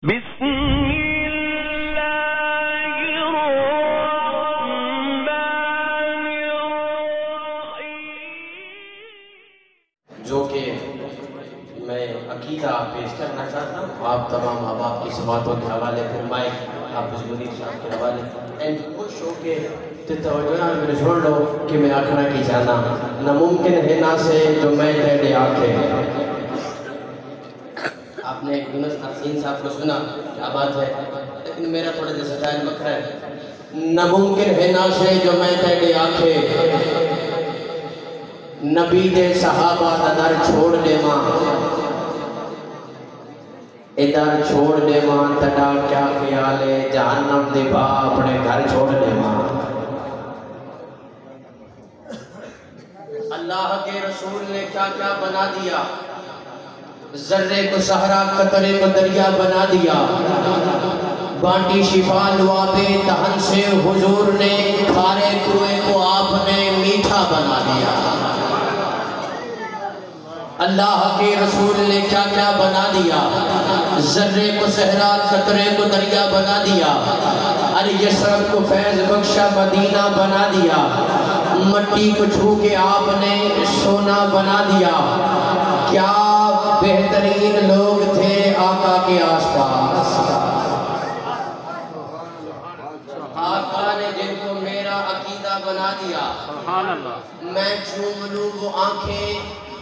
بسم اللہ الرحمن الرحیم۔ جو کہ میں عقیدہ پیش کرنا چاہتا ہوں، آپ تمام احباب کی سماعتوں کے حوالے پھر مائک حافظ منیر صاحب کے حوالے اینڈ خوش ہو کے توجہ میرے چھوڑ لو کہ میں آکھنا کی جانا نہ ممکن ہے نہ سے جو میں تیرے آنکھیں۔ آپ نے یونس حسین صاحب کو سنا، کیا بات ہے، لیکن میرا تھوڑا جیسا سٹائل بکھرا ہے۔ نہ ممکن ہے نہ سے جو میں تیرے آنکھیں، نبی دے صحابہ دا در چھوڑ دے ماں، ادھر چھوڑ دے ماں، تڑا کیا خیال ہے، جہنم دے با اپنے گھر چھوڑ دے ماں۔ اللہ کے رسول نے کیا کیا بنا دیا، ذرے کو صحرا، قطرے کو دریا بنا دیا، بانٹی شفا لعابِ دہن سے حضور نے، کھارے کنویں کو آپ نے میٹھا بنا دیا۔ اللہ کے رسول نے کیا کیا بنا دیا، ذرے کو صحرا، قطرے کو دریا بنا دیا، علی یشرب کو فیض بخشا مدینہ بنا دیا، مٹی کو چھو کے آپ نے سونا بنا دیا۔ کیا بہترین لوگ تھے آقا کے آس پاس، آقا نے جن کو میرا عقیدہ بنا دیا۔ میں چوم لوں وہ آنکھیں،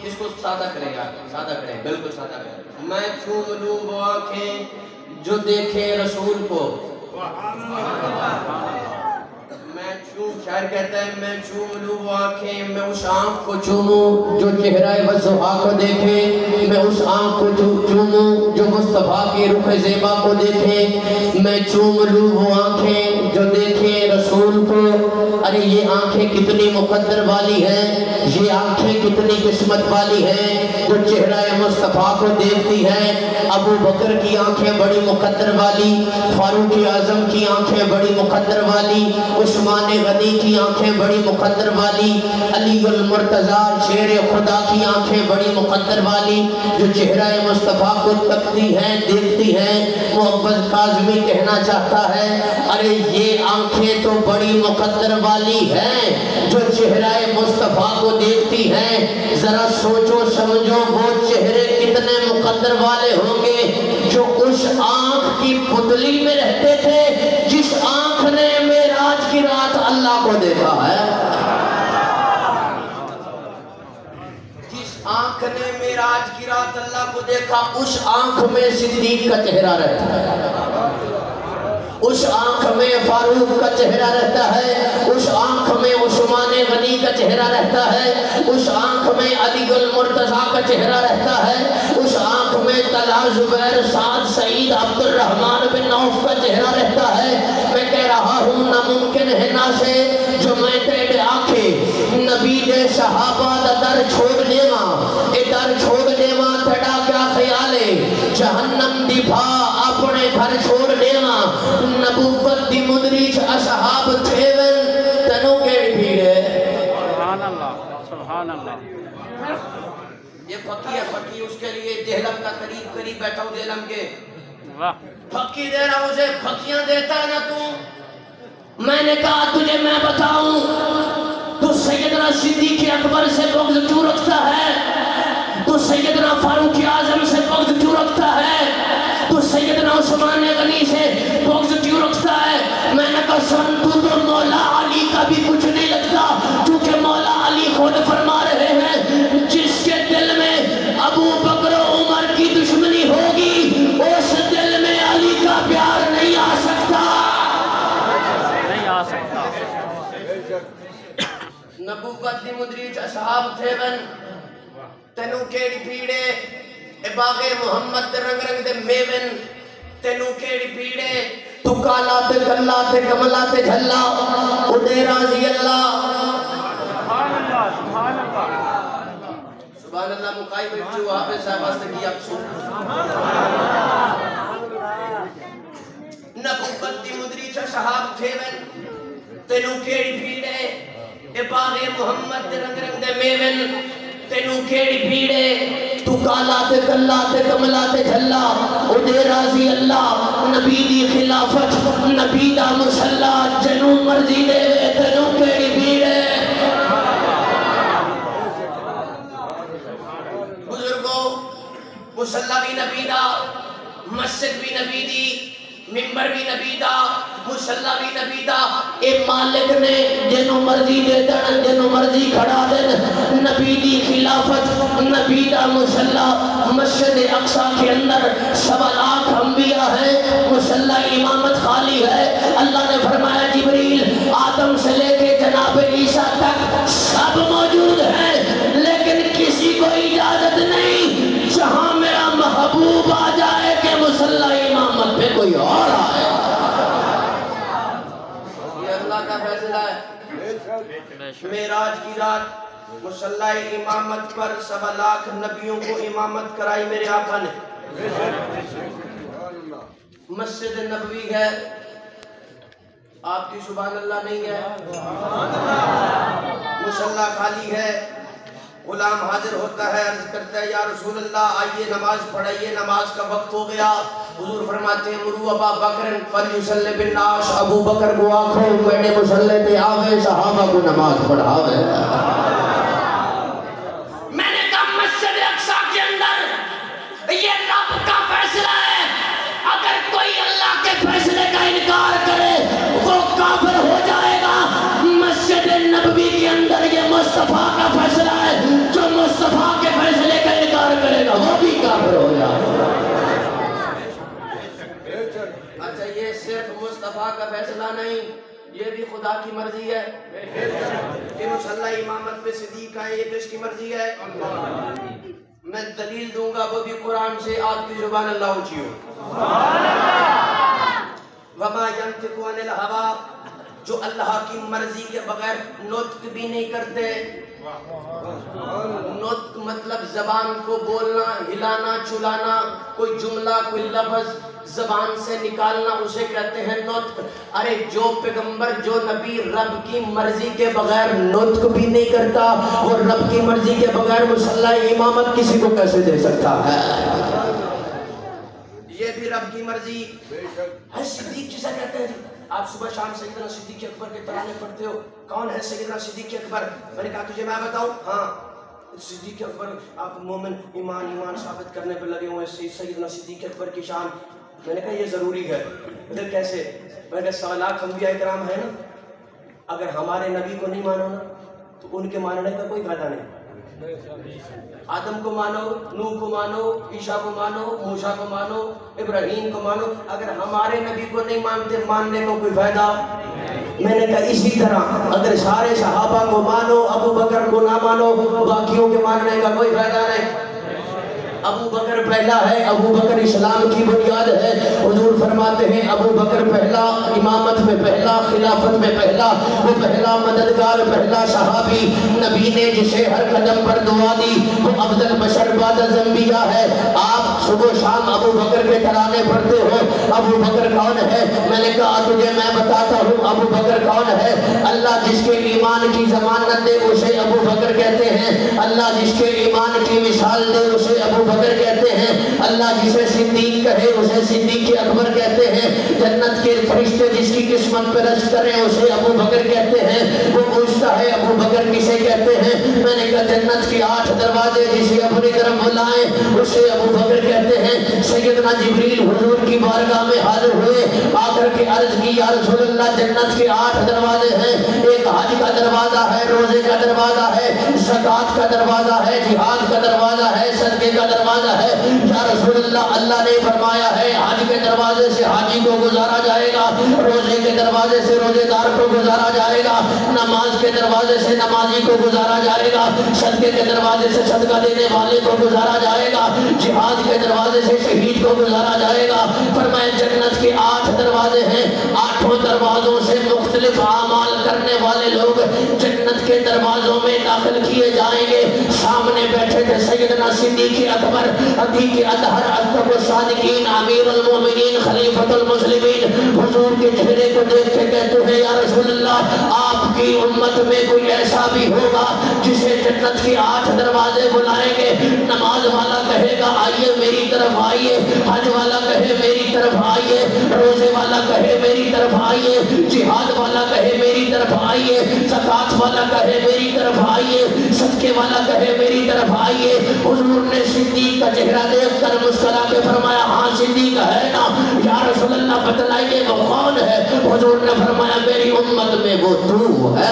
اس کو سادہ کریں گا، سادہ کریں، بالکل سادہ کریں۔ میں چوم لوں وہ آنکھیں جو دیکھیں رسول کو، میں چوم، شاعر کہتا ہے میں چوم لوں وہ آنکھیں، میں اس آنکھ کو چوموں جو چہرہ وضحا کو دیکھے، میں اس آنکھ کو چوموں جو مصطفیٰ کے رخ زیبا کو دیکھے، میں چوم لوں وہ آنکھیں جو دیکھیں رسول کو۔ ارے یہ آنکھیں کتنی مقدر والی ہیں، یہ آنکھیں کتنی قسمت والی ہیں جو چہرہ مصطفیٰ کو دیکھتی ہیں۔ ابو بکر کی آنکھیں بڑی مقدر والی، فاروق اعظم کی آنکھیں بڑی مقدر والی، عثمان غنی کی آنکھیں بڑی مقدر والی، علی المرتضیٰ شیر خدا کی آنکھیں بڑی مقدر والی جو چہرہ مصطفیٰ کو تکتی ہیں، دیکھتی ہیں۔ محمد کاظمی کہنا چاہتا ہے ارے یہ آنکھیں تو بڑی مقدر والی ہیں جو چہرہ مصطفیٰ کو دیکھتی ہیں۔ ذرا سوچو سمجھو وہ چہرے کتنے مقدر والے ہوں گے جو اس آنکھ کی پتلی میں رہتے تھے جس آنکھ نے معراج کی رات اللہ کو دیکھا ہے، جس آنکھ نے معراج کی رات اللہ کو دیکھا، اس آنکھ میں صدیق کا چہرہ رہتا ہے، اس آنکھ میں فاروق کا چہرہ رہتا ہے، اس آنکھ میں عثمان غنی کا چہرہ رہتا ہے، اس آنکھ میں علی المرتضیٰ کا چہرہ رہتا ہے، اس آنکھ میں طلحہ زبیر سعد سعید عبد الرحمن بن عوف کا چہرہ رہتا ہے۔ میں کہہ رہا ہوں نہ ممکن ہے نہ سے جو میں تیرے آنکھیں، نبی دے صحابہ دا در چھوڑ دیواں، اے در چھوڑ دیواں، تھڑا کیا خیال ہے، جہنم دی بھا اپنے گھر چھوڑ دیواں، نبوت دی مدریج اصحاب تھیون تنوں کیڑی بھیڑ ہے۔ سبحان اللہ، سبحان اللہ۔ یہ فقی ہے، فقی اس کے لیے دہلم کا قریب بیٹھا ہوں دہلم کے، فقی دے رہا اسے فقیاں دیتا ہے نا تو۔ میں نے کہا تجھے میں بتاؤں تو سیدنا صدیق اکبر سے بغض کیوں رکھتا ہے، تو سیدنا فاروق اعظم سے بغض کیوں رکھتا ہے، تو سیدنا عثمان غنی سے بغض کیوں رکھتا ہے۔ میں نے کہا سن تو مولا علی کا بھی کچھ نہیں لگتا، کیونکہ مولا علی خود فرما رہے ہیں جس کے دل میں ابو بکر و عمر کی دشمنی ہوگی اس دل میں علی کا پیار نہیں آ سکتا، نہیں آ سکتا۔ نبوت دی مدریج اصحاب تھیون تینوں کیڑی پیڑے، اے باغ محمد دے رنگ رنگ دے میون تینوں کیڑی پیڑے، تو کالا تے کلا تے کملا تے جھلا اڈے راضی اللہ۔ سبحان اللہ، سبحان اللہ۔ سبحان اللہ مقائی بیٹھو حافظ صاحب واسطے کی اپسو۔ نبوت دی مدریج اصحاب تھیون تینوں کیڑی پیڑے، اے باغ محمد دے رنگ رنگ دے میون تینوں کیڑی پیڑے، تو کالا تے کلا تے کملا تے جھلا او دے راضی اللہ نبی دی خلافت نبی دا مصلا جنوں مرضی دے تینوں کیڑی بھیڑ ہے بزرگوں مصلا بھی نبی دا مسجد بھی نبی دی ممبر بھی نبی دا مصلا بھی نبی دا اے مالک نے جنوں مرضی دے دن جنوں مرضی کھڑا دن نبی دی خلافت نبی دا مصلا مسجد اقصی کے اندر 1.25 لاکھ انبیاء ہیں مصلا امامت خالی ہے اللہ نے فرمایا جبریل آدم سے لے کے جناب عیسیٰ تک سب موجود ہیں لیکن کسی کو اجازت نہیں جہاں میرا محبوب آ جائے کہ مصلا امامت پہ کوئی اور آئے یہ اللہ کا فیصلہ ہے معراج کی رات مصلا امامت پر 1.25 لاکھ نبیوں کو امامت کرائی میرے آقا نے مسجد نبوی ہے آپ کی سبحان اللہ نہیں ہے مصلا خالی ہے غلام حاضر ہوتا ہے عرض کرتا ہے یا رسول اللہ آئیے نماز پڑھائیے نماز کا وقت ہو گیا حضور فرماتے ہیں مرو ابا بکر فلیصلی بالناس ابو بکر کو آکھو میرے مصلے تے آوے صحابہ کو نماز پڑھاوے میں نے کہا مسجد اقصی کے اندر یہ رب کا فیصلہ ہے اگر کوئی اللہ کے فیصلے کا انکار کرے وہ کافر ہو جائے گا مسجد نبوی کے اندر یہ مصطفیٰ کا فیصلہ ہے جو مصطفیٰ کے فیصلے کا انکار کرے گا وہ بھی کافر ہو جائے گا اچھا یہ صرف مصطفیٰ کا فیصلہ نہیں یہ بھی خدا کی مرضی ہے کہ مصلا امامت پہ صدیق آئے یہ کس کی مرضی ہے میں دلیل دوں گا وہ بھی قرآن سے آپ کی زبان اللہ اونچی ہو وما ينطق عن الهوى جو اللہ کی مرضی کے بغیر نطق بھی نہیں کرتے نطق مطلب زبان کو بولنا ہلانا چلانا کوئی جملہ کوئی لفظ زبان سے نکالنا اسے کہتے ہیں نطق ارے جو پیغمبر جو نبی رب کی مرضی کے بغیر نطق بھی نہیں کرتا اور رب کی مرضی کے بغیر مصلا امامت کسی کو کیسے دے سکتا ہے یہ بھی رب کی مرضی ہے صدیق جسے کہتے ہیں آپ صبح شام سیدنا صدیق اکبر کے ترانے پڑھتے ہو کون ہے سیدنا صدیق اکبر میں نے کہا تجھے میں بتاؤں ہاں صدیق اکبر آپ مومن ایمان ثابت کرنے پر لگے ہوئے سیدنا صدیق اکبر کی شان میں نے کہا یہ ضروری ہے ادھر کیسے میں نے کہا 1.25 لاکھ انبیاء کرام ہے نا اگر ہمارے نبی کو نہیں مانو نا تو ان کے ماننے کا کوئی فائدہ نہیں آدم کو مانو نوح کو مانو عیسیٰ کو مانو موسیٰ کو مانو ابراہیم کو مانو اگر ہمارے نبی کو نہیں مانتے ماننے کو کوئی فائدہ میں نے کہا اسی طرح اگر سارے صحابہ کو مانو ابو بکر کو نہ مانو باقیوں کے ماننے کا کوئی فائدہ نہیں ابو بکر پہلا ہے ابو بکر اسلام کی بنیاد ہے حضور فرماتے ہیں ابو بکر پہلا امامت میں پہلا خلافت میں پہلا وہ پہلا مددگار پہلا صحابی نبی نے جسے ہر قدم پر دعا دی وہ افضل بشر بعد الانبیاء ہے آپ صبح شام ابو بکر کے ترانے پڑھتے ہو ابو بکر کون ہے میں نے کہا تجھے میں بتاتا ہوں ابو بکر کون ہے اللہ جس کے ایمان کی ضمانت دے اسے ابو بکر کہتے ہیں اللہ جس کے ایمان کی مثال دے اسے ابو بکر کہتے ہیں اللہ جسے صدیق کہے اسے صدیق اکبر کہتے ہیں جنت کے فرشتے جس کی قسمت پہ رشک کریں اسے ابو بکر کہتے ہیں وہ پوچھتا ہے ابو بکر کسے کہتے ہیں میں نے کہا جنت کی 8 دروازے جسے اپنی طرف بلائیں اسے ابو بکر کہتے ہیں سیدنا جبریل حضور کی بارگاہ میں حاضر ہوئے آ کر کے عرض کی یا رسول اللہ جنت کے 8 دروازے ہیں ایک حج کا دروازہ ہے روزے کا دروازہ ہے زکوٰۃ کا دروازہ ہے جہاد کا دروازہ ہے صدقے کا دروازہ ہے یا رسول اللہ اللہ نے فرمایا ہے حج کے دروازے سے حاجی کو گزارا جائے گا روزے کے دروازے سے روزے دار کو گزارا جائے گا نماز کے دروازے سے نمازی کو گزارا جائے گا صدقے کے دروازے سے صدقہ دینے والے کو گزارا جائے گا جہاد کے دروازے سے شہید کو گزارا جائے گا فرمایا جنت کے 8 دروازے ہیں 8 دروازوں سے مختلف اعمال کرنے والے لوگ جنت کے دروازوں میں داخل کیے جائیں گے سامنے بیٹھے تھے سیدنا صدیق اکبر عتیق اطہر اصدق الصادقین امیر المومنین خلیفۃ المسلمین حضور کے چہرے کو دیکھ کے کہتے ہیں یا رسول اللہ آپ کی امت میں کوئی ایسا بھی ہوگا جسے جنت کے 8 دروازے بلائیں گے. نماز والا کہے گا آئیے میری طرف آئیے, حج والا کہے میری طرف آئیے, روزے والا کہے میری طرف آئیے, جہاد والا کہے میری طرف آئیے, زکات والا کہے میری طرف آئیے, صدقے والا کہے میری طرف آئیے. حضور نے صدیق کا چہرہ دیکھ کر مسکرا کے فرمایا ہاں صدیق ہے نا, یا رسول اللہ بتلائیے وہ کون ہے؟ حضور نے فرمایا میری امت میں وہ تو ہے.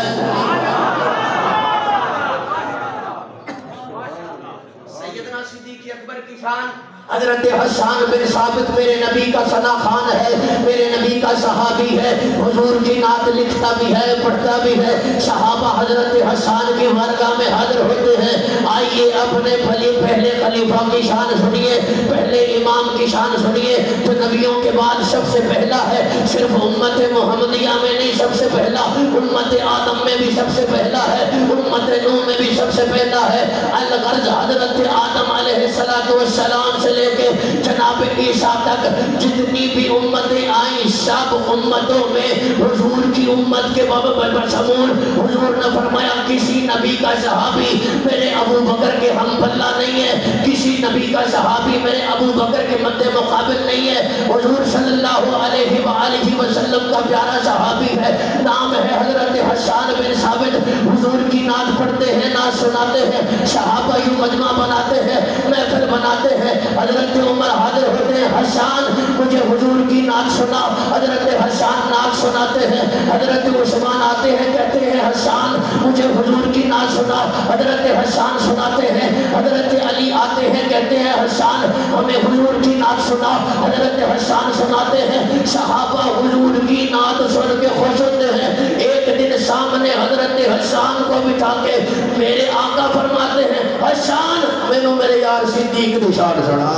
سیدنا صدیق اکبر کی شان. حضرت حسان بن ثابت میرے نبی کا ثنا خان ہے, میرے نبی کا صحابی ہے, حضور کی نعت لکھتا بھی ہے پڑھتا بھی ہے. صحابہ حضرت حسان کی بارگاہ میں حاضر ہوتے ہیں. آئیے اپنے پہلے خلیفہ کی شان سنیے, پہلے امام کی شان سنیے جو نبیوں کے بعد سب سے پہلا ہے. صرف امت محمدیہ میں نہیں سب سے پہلا, امت آدم میں بھی سب سے پہلا ہے, امت نوح میں بھی سب سے پہلا ہے. الغرض حضرت آدم علیہ السلام سے لے کے جناب عیسیٰ تک جتنی بھی امتیں آئیں سب امتوں میں حضور کی امت کے بشمول حضور نے فرمایا کسی نبی کا صحابی میرے ابو بکر کے ہم پلہ نہیں ہے, کسی نبی کا صحابی میرے ابو بکر کے مد مقابل نہیں ہے. حضور صلی اللہ علیہ وآلہ وسلم کا پیارا صحابی ہے, نام ہے حضرت حسان بن ثابت. حضور کی نعت پڑھتے ہیں, نعت سناتے ہیں, صحابہ یوں مجمع بناتے ہیں, محفل بناتے ہیں. حضرت عمر حاضر ہوتے ہیں, حسان مجھے حضور کی نعت سنا. حضرت حسان نعت سناتے ہیں. حضرت عثمان آتے ہیں کہتے ہیں حسان مجھے حضور کی نعت سنا. حضرت حسان سناتے ہیں. حضرت علی آتے ہیں کہتے ہیں حسان ہمیں حضور کی نعت سنا. حضرت حسان سناتے ہیں. صحابہ حضور کی نعت سن کے خوش ہوتے ہیں. ایک دن سامنے حضرت حسان کو بٹھا کے میرے آقا فرماتے ہیں حسان میں نے میرے یار صدیق نشان سنا.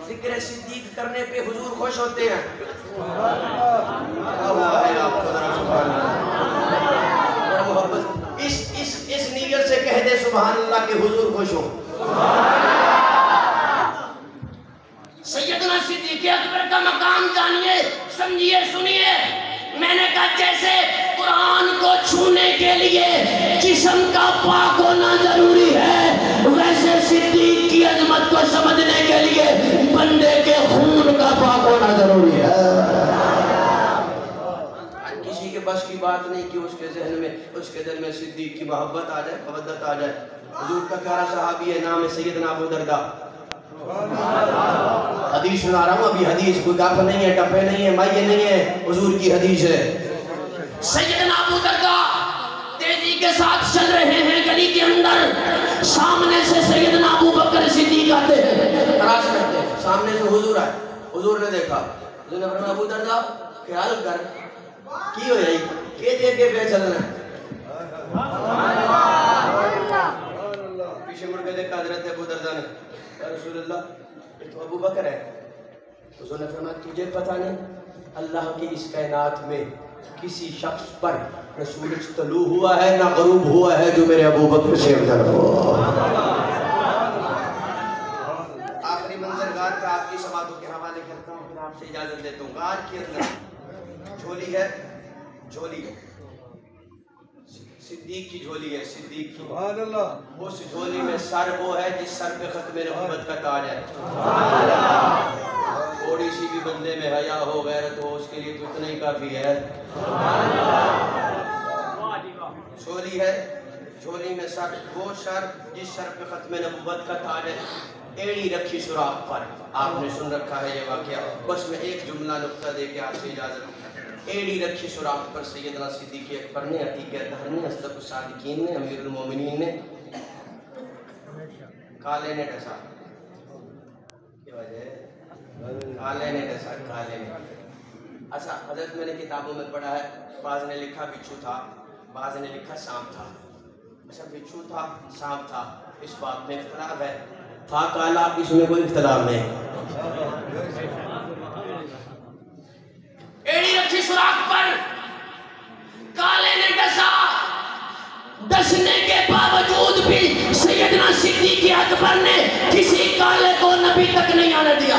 ذکر صدیق کرنے پہ حضور خوش ہوتے ہیں. اس نیت سے کہہ دے سبحان اللہ کہ حضور خوش ہو. سیدنا صدیق اکبر کا مقام جانیے, سمجھیے, سنیے. میں نے کہا جیسے قرآن کو چھونے کے لیے جسم کا پاک ہونا ضروری ہے, ویسے صدیق کی عظمت کو سمجھنے کے لیے بندے کے خون کا پاک ہونا ضروری ہے. کسی کے بس کی بات نہیں کہ اس کے ذہن میں اس کے دل میں صدیق کی محبت آ جائے, مودت آ جائے. حضور کا پیارا صحابی ہے, نام ہے سیدنا ابو درداء. حدیث سنا رہا ہوں ابھی, حدیث کوئی گپ نہیں ہے, ٹپے نہیں ہے, مائے نہیں ہے, حضور کی حدیث ہے. سیدنا ابو درداء تیزی کے ساتھ چل رہے ہیں گلی کے اندر, سامنے سے سیدنا ابو بکر صدیق آتے ہیں, تراش کرتے ہیں, سامنے سے حضور آئے. حضور نے دیکھا, حضور نے فرمایا ابو درداء خیال کر کی ہو جائے کہ دے کے پہ چلنا ہے. پیچھے مڑ کے دیکھا حضرت ابو درداء نے, یا رسول اللہ یہ تو ابو بکر ہے. حضور نے فرمایا تجھے پتہ نہیں اللہ کی اس کائنات میں کسی شخص پر نہ سورج طلوع ہوا ہے نہ غروب ہوا ہے جو میرے ابو بکر سے افضل ہو. آخری منظر غار کا آپ کی سماعتوں کے حوالے کرتا ہوں, پھر آپ سے اجازت دیتا ہوں. غار کے اندر جھولی ہے, جھولی ہے صدیق کی جھولی ہے, صدیق کی. سبحان اللہ. اس جھولی میں سر وہ ہے جس سر پہ ختم نبوت کا تاج ہے. سبحان اللہ. تھوڑی سی بھی بندے میں حیا ہو, غیرت ہو, اس کے لیے تو اتنا ہی کافی ہے. سبحان اللہ. جھولی ہے, جھولی میں سر وہ سر جس سر پہ ختم نبوت کا تاج ہے. ایڑی رکھی سوراخ پر, آپ نے سن رکھا ہے یہ واقعہ, بس میں ایک جملہ نقطہ دے کے آپ سے اجازت. ایڑی رکھی سوراخ پر سیدنا صدیق اکبر نے, عتیق اطہر نے, اصدق الصادقین نے, امیر المومنین نے, کالے نے ڈسا. کیا وجہ ہے؟ کالے نے ڈسا, کالے نے. اچھا حضرت میں نے کتابوں میں پڑھا ہے, بعض نے لکھا بچھو تھا, بعض نے لکھا سانپ تھا. اچھا بچھو تھا, سانپ تھا, اس بات میں اختلاف ہے. تھا کالا, اس میں کوئی اختلاف نہیں. ایڑی رکھی سوراخ پر, کالے نے ڈسا. ڈسنے کے باوجود بھی سیدنا صدیق اکبر نے کسی کالے کو نبی تک نہیں آنے دیا.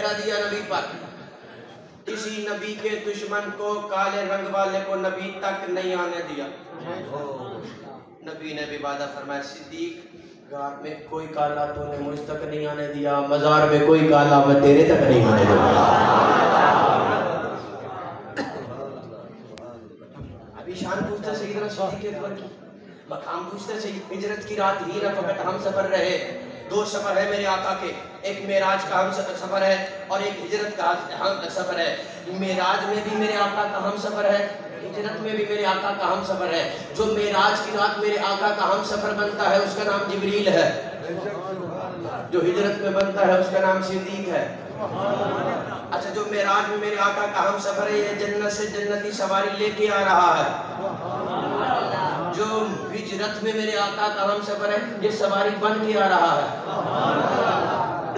پہرا دیا نبی پر. کسی نبی کے دشمن کو کالے رنگ والے کو نبی تک نہیں آنے دیا. نبی نے بھی وعدہ فرمایا صدیق غار میں کوئی کالا تو نے مجھ تک نہیں آنے دیا, مزار میں کوئی کالا میں تیرے تک نہیں آنے دیا. ابھی شان پوچھتا سیدنا صدیق اکبر کی, مقام پوچھتا سید ہجرت کی رات ہی نہ فقط ہم سفر رہے, 2 سفر ہے میرے آقا کے, ایک معراج کا ہم سفر ہے اور ایک ہجرت کا ہم سفر ہے. معراج میں بھی میرے آقا کا ہم سفر ہے, ہجرت میں بھی میرے آقا کا ہم سفر ہے. جو معراج کی رات میرے آقا کا ہم سفر بنتا ہے اس کا نام جبریل ہے, جو ہجرت میں بنتا ہے اس کا نام صدیق ہے. اچھا جو معراج میں میرے آقا کا ہم سفر ہے یہ جنت سے جنتی سواری لے کے آ رہا ہے. جو ہجرت میں میرے آقا کا ہم سفر ہے یہ سواری بن کے آ رہا ہے.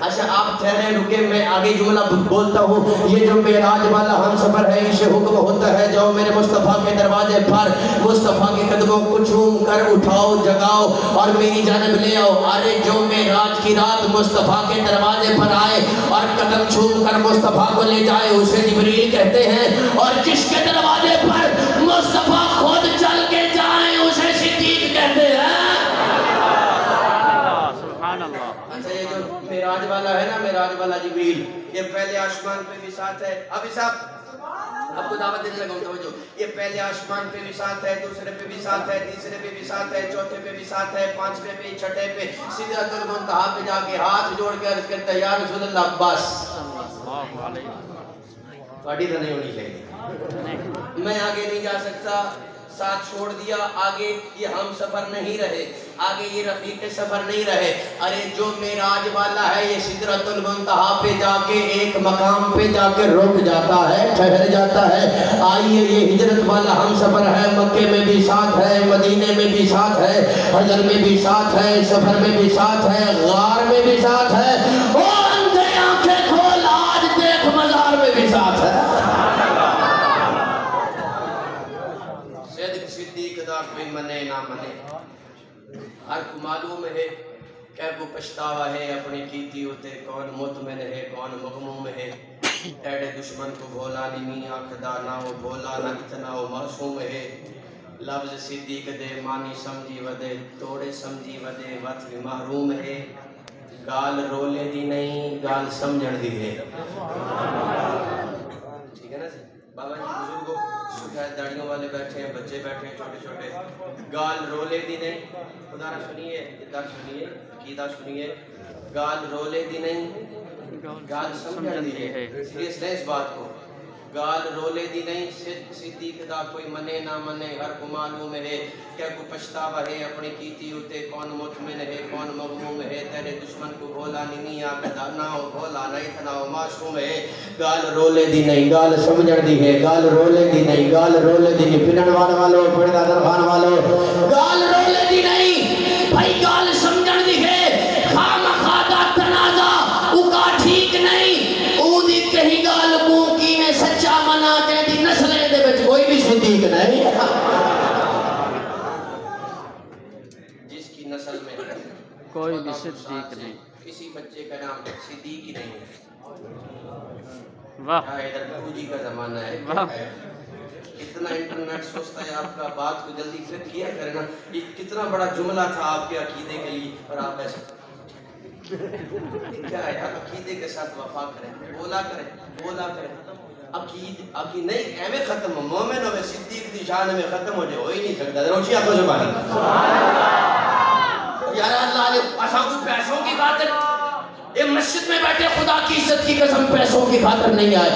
اچھا آپ ٹھہرے رکے, میں آگے جملہ بولتا ہوں. یہ جو معراج والا ہم سفر ہے اسے حکم ہوتا ہے جاؤ میرے مصطفیٰ کے دروازے پر, مصطفیٰ کے قدموں کو چوم کر اٹھاؤ جگاؤ اور میری جانب لے آؤ. ارے جو معراج کی رات مصطفیٰ کے دروازے پر آئے اور قدم چوم کر مصطفیٰ کو لے جائے اسے جبریل کہتے ہیں, اور جس کے دروازے پر مصطفیٰ خود چل کے جائیں اسے صدیق کہتے ہیں. اچھا یہ جو معراج والا ہے نا, معراج والا جبریل, یہ پہلے آسمان پہ بھی ساتھ ہے. ابھی صاحب آپ کو دعوت دینے لگا ہوں, توجہ. یہ پہلے آسمان پہ بھی ساتھ ہے, دوسرے پہ بھی ساتھ ہے, تیسرے پہ بھی ساتھ ہے, چوتھے پہ بھی ساتھ ہے, پانچویں پہ, چھٹے پہ, سدرۃ المنتہا پہ جا کے ہاتھ جوڑ کے عرض کرتا ہے یا رسول اللہ بس. تھوڑی تو نہیں ہونی چاہیے, میں آگے نہیں جا سکتا. ساتھ چھوڑ دیا, آگے یہ ہم سفر نہیں رہے, آگے یہ رفیق سفر نہیں رہے. ارے جو معراج والا ہے یہ سدرۃ المنتہا پہ جا کے ایک مقام پہ جا کے رک جاتا ہے, ٹھہر جاتا ہے. آئیے یہ ہجرت والا ہم سفر ہے, مکے میں بھی ساتھ ہے, مدینے میں بھی ساتھ ہے, حجر میں بھی ساتھ ہے, سفر میں بھی ساتھ ہے, غار میں بھی ساتھ ہے, اور اندھے آنکھیں کھول آج دیکھ مزار میں بھی ساتھ ہے. کوئی منے نہ منے, ہر کو معلوم ہے کہ وہ پچھتاوا ہے اپنی کیتی ہوتے, کون مطمئن ہے کون مغموم ہے. ایڈے دشمن کو بھولا نہیں آخدا, نہ وہ بھولا نہ اتنا وہ معصوم ہے. لفظ صدیق دے مانی سمجھی ودے, توڑے سمجھی ودے, وقت بھی محروم ہے. گال رولے دی نہیں گال سمجھن دی ہے. ٹھیک ہے نا جی بابا جی بزرگوں, شکایت داڑیوں والے بیٹھے ہیں, بچے بیٹھے ہیں چھوٹے چھوٹے. گال رولے دی نہیں, خدا نہ سنیے, ادھر سنیے, عقیدہ سنیے. گال رولے دی نہیں گال سمجھن دی ہے. سیریس لیں اس بات کو. گال رولے دی نہیں صدیق دا کوئی منے نہ منے, ہر کو معلوم ہے کہ کو پچھتاوا ہے اپنی کیتی ہوتے, کون مطمئن ہے کون مغموم ہے. تیرے دشمن کو بھولا نہیں آخدا, نہ وہ بھولا نہ اتنا وہ معصوم ہے. گال رولے دی نہیں گال سمجھن دی ہے, گال رولے دی نہیں گال رولے دی نہیں. پھرن والو پھر دادر خان والو, گال رولے دی نہیں بھائی, گال سمجھن دی ہے. خام خادا تنازع اکا ٹھیک نہیں, اون دی کہیں گال منہ کی میں سچا منا کے دی نسلیں دے وچ کوئی بھی صدیق نہیں. جس کی نسل میں کوئی بھی صدیق نہیں, کسی بچے کا نام صدیق ہی نہیں ہے. واہ ادھر بہو جی کا زمانہ ہے, اتنا انٹرنیٹ سوچتا ہے آپ کا, بات کو جلدی فٹ کیا کرنا. یہ کتنا بڑا جملہ تھا آپ کے عقیدے کے لیے, اور آپ ایسا کیا ہے, آپ عقیدے کے ساتھ وفا کریں, بولا کریں, بولا کریں. عقید نہیں ایویں ختم ہو, مومن ہوئے صدیق دی شان میں ختم ہو جائے, ہو ہی نہیں سکتا. روشی آپ کو زبان یار اللہ علیہ ایسا کوئی پیسوں کی خاطر یہ مسجد میں بیٹھے خدا کی عزت کی قسم پیسوں کی خاطر نہیں آئے.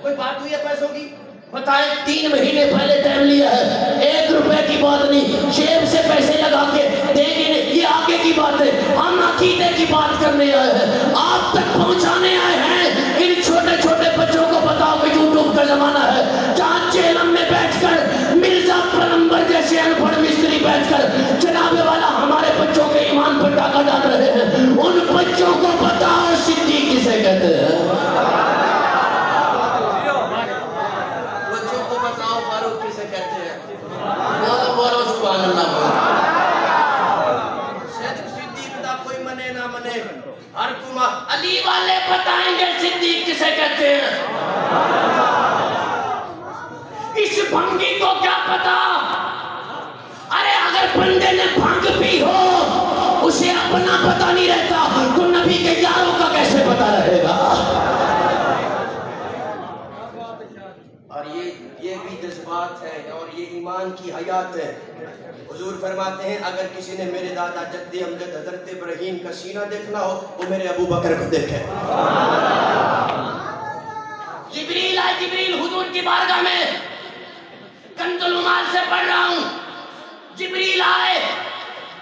کوئی بات ہوئی ہے پیسوں کی, بتائیں 3 مہینے پہلے ٹائم لیا ہے, 1 روپے کی بات نہیں, جیب سے پیسے لگا کے دینے نہیں, یہ آگے کی بات ہے. ہم عقیدے کی بات کرنے آئے ہیں, آپ تک پہنچانے آئے ہیں. ان چھوٹے چھوٹے بچوں کو بتاؤ کہ یوٹیوب کا زمانہ ہے, جہاں چیلم میں بیٹھ کر مرزا پلمبر جیسے ان پڑھ مستری بیٹھ کر جناب والا ہمارے بچوں کے ایمان پر ڈاکہ ڈال رہے ہیں. ان بچوں کو بتاؤ صدیق کسے کہتے ہیں. ہر کما علی والے بتائیں گے صدیق کسے کہتے ہیں. اس بھنگی کو کیا پتا؟ ارے اگر بندے نے بھنگ پی ہو اسے اپنا پتا نہیں رہتا تو نبی کے یاروں کا کیسے پتا رہے گا؟ اور یہ بھی جذبات ہے اور یہ ایمان کی حیات ہے. حضور فرماتے ہیں اگر کسی نے میرے دادا جد امجد حضرت ابراہیم کا سینہ دیکھنا ہو وہ میرے ابو بکر کو دیکھے. جبریل آئے، جبریل حضور کی بارگاہ میں کنز العمال سے پڑھ رہا ہوں. جبریل آئے،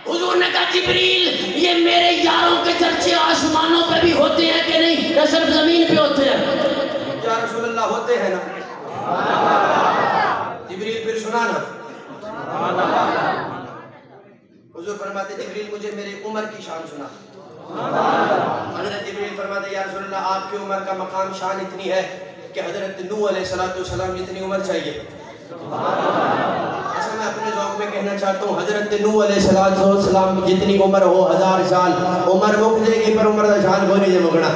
حضور نے کہا جبریل یہ میرے یاروں کے چرچے آسمانوں پہ بھی ہوتے ہیں کہ نہیں؟ یا صرف زمین پہ ہوتے ہیں؟ یا رسول اللہ ہوتے ہیں نا. جبریل پھر سنا نا. حضور فرماتے جبریل مجھے میرے عمر کی شان سنا. حضرت جبریل فرماتے یا رسول اللہ آپ کی عمر کا مقام شان اتنی ہے کہ حضرت نوح علیہ السلام جتنی عمر چاہیے. ایسا میں اپنے ذوق میں کہنا چاہتا ہوں حضرت نوح علیہ السلام جتنی عمر ہو 1000 سال عمر مک جائے گی پر عمر دا شان کو نہیں جے مکنا.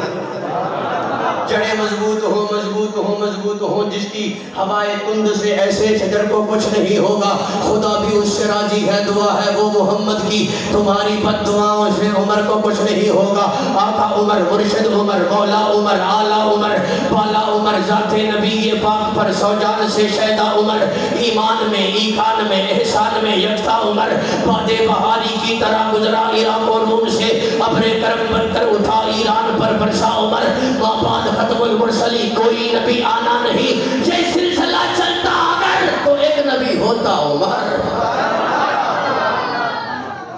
جڑے مضبوط ہو مضبوط ہو مضبوط ہو جس کی ہوائے کند سے ایسے شجر کو کچھ نہیں ہوگا. خدا بھی اس سے راضی ہے. دعا ہے وہ محمد کی تمہاری بد دعاؤں سے عمر کو کچھ نہیں ہوگا. آقا عمر، مرشد عمر، مولا عمر، اعلیٰ عمر، بالا عمر، ذات نبی پاک پر سوجان سے شیدا عمر، ایمان میں ایقان میں احسان میں یکتا عمر، باد بہاری کی طرح گزرا عراق و روم سے ابر کرم بن کر اٹھا ایران پر برسا عمر. مابعد ختم المرسلی کوئی نبی آنا نہیں. یہ سلسلہ چلتا اگر تو ایک نبی ہوتا عمر.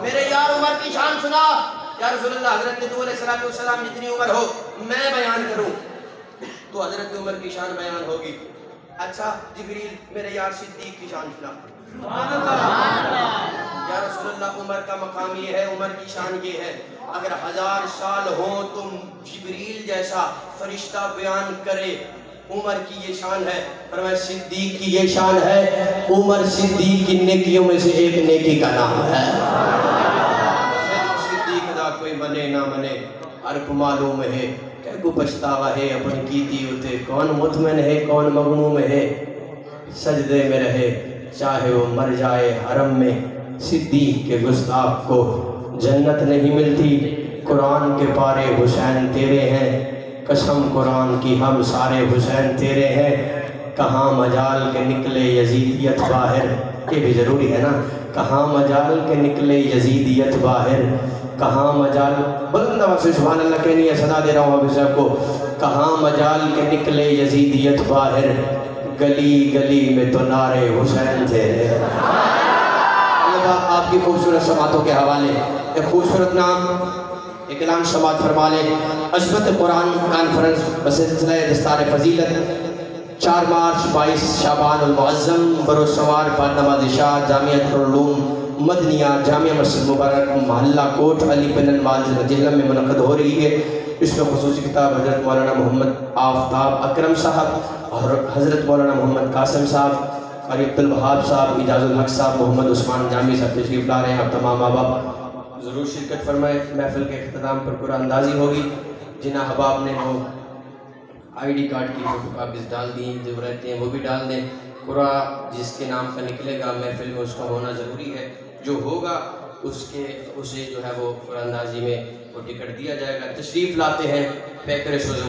میرے یار عمر کی شان سنا. یا رسول اللہ حضرت نوح علیہ السلام جتنی عمر ہو میں بیان کروں تو حضرت عمر کی شان بیان ہوگی. اچھا جبریل میرے یار صدیق کی شان سنا. یا رسول اللہ عمر کا مقام یہ ہے، عمر کی شان یہ ہے اگر 1000 سال ہوں تم جبریل جیسا فرشتہ بیان کرے عمر کی یہ شان ہے. فرمایا صدیق کی یہ شان ہے. عمر صدیق کی نیکیوں میں سے ایک نیکی کا نام ہے. صدیق دا کوئی منے نہ منے ہر کو معلوم ہے کہ کو پچھتاوا ہے اپنی کیتی ہوتے کون مطمئن ہے کون مغموم ہے. سجدے میں رہے چاہے وہ مر جائے حرم میں. صدیق کے گستاخ کو جنت نہیں ملتی. قرآن کے پارے حسین تیرے ہیں قسم قرآن کی ہم سارے حسین تیرے ہیں. کہاں مجال کے نکلے یزیدیت باہر. یہ بھی ضروری ہے نا. کہاں مجال کے نکلے یزیدیت باہر. کہاں مجال بلند آواز سے سبحان اللہ کہنی ہے. صدا دے رہا ہوں ابھی صاحب کو. کہاں مجال کے نکلے یزیدیت باہر. گلی گلی میں تو نعرے حسین تیرے. آپ کی خوبصورت سماعتوں کے حوالے ایک خوبصورت نام ایک اعلان سماعت فرما لیں. عظمت قرآن کانفرنس بسلسلہ دستار فضیلت 4 مارچ 22 شعبان المعظم بروز سوار بعد نماز عشاء جامعۃ العلوم مدنیہ جامعہ مسجد مبارک محلہ کوٹ علی بن المعز جہلم میں منعقد ہو رہی ہے. اس میں خصوصی کتاب حضرت مولانا محمد آفتاب اکرم صاحب اور حضرت مولانا محمد قاسم صاحب قاری عبد الوہاب صاحب اجاز الحق صاحب محمد عثمان جامی صاحب تشریف لا رہے ہیں. آپ تمام احباب ضرور شرکت فرمائے. محفل کے اختتام پر قرآن اندازی ہوگی. جن احباب نے وہ آئی ڈی کارڈ کی فوٹو کاپیز ڈال دی جو رہتے ہیں وہ بھی ڈال دیں. قرآن جس کے نام کا نکلے گا محفل میں اس کا ہونا ضروری ہے. جو ہوگا اسے جو ہے وہ قرآن اندازی میں وہ ٹکٹ دیا جائے گا. تشریف لاتے ہیں پیکر شوز